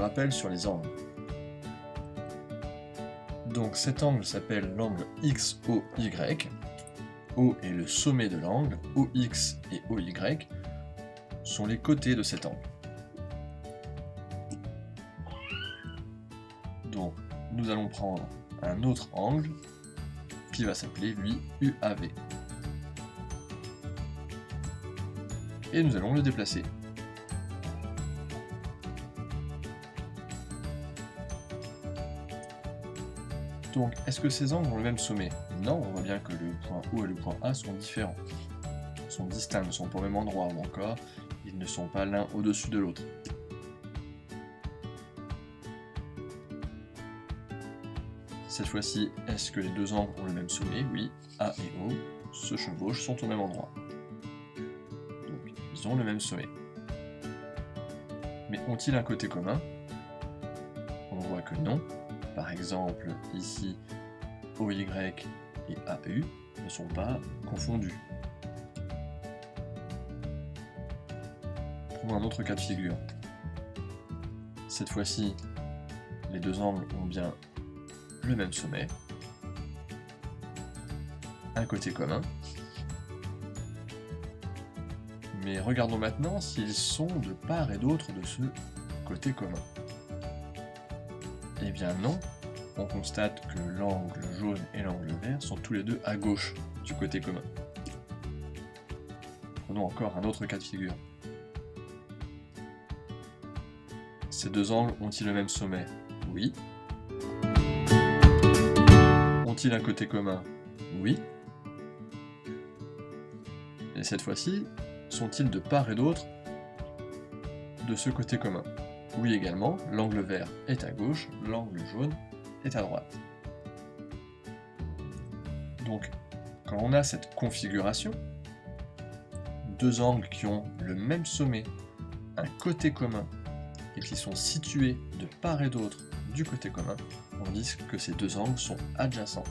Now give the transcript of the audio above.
rappel sur les angles. Donc cet angle s'appelle l'angle XOY. O est le sommet de l'angle, OX et OY sont les côtés de cet angle. Donc nous allons prendre un autre angle qui va s'appeler lui UAV. Et nous allons le déplacer. Donc, est-ce que ces angles ont le même sommet? Non, on voit bien que le point O et le point A sont différents. Ils sont distincts, ne sont pas au même endroit, ou encore, ils ne sont pas l'un au-dessus de l'autre. Cette fois-ci, est-ce que les deux angles ont le même sommet? Oui, A et O se chevauchent, sont au même endroit. Donc, ils ont le même sommet. Mais ont-ils un côté commun? On voit que non. Par exemple, ici, OY et AU ne sont pas confondus. Prenons un autre cas de figure. Cette fois-ci, les deux angles ont bien le même sommet, un côté commun. Mais regardons maintenant s'ils sont de part et d'autre de ce côté commun. Eh bien non, on constate que l'angle jaune et l'angle vert sont tous les deux à gauche du côté commun. Prenons encore un autre cas de figure. Ces deux angles ont-ils le même sommet? Oui. Ont-ils un côté commun? Oui. Et cette fois-ci, sont-ils de part et d'autre de ce côté commun? Oui également, l'angle vert est à gauche, l'angle jaune est à droite. Donc, quand on a cette configuration, deux angles qui ont le même sommet, un côté commun, et qui sont situés de part et d'autre du côté commun, on dit que ces deux angles sont adjacents.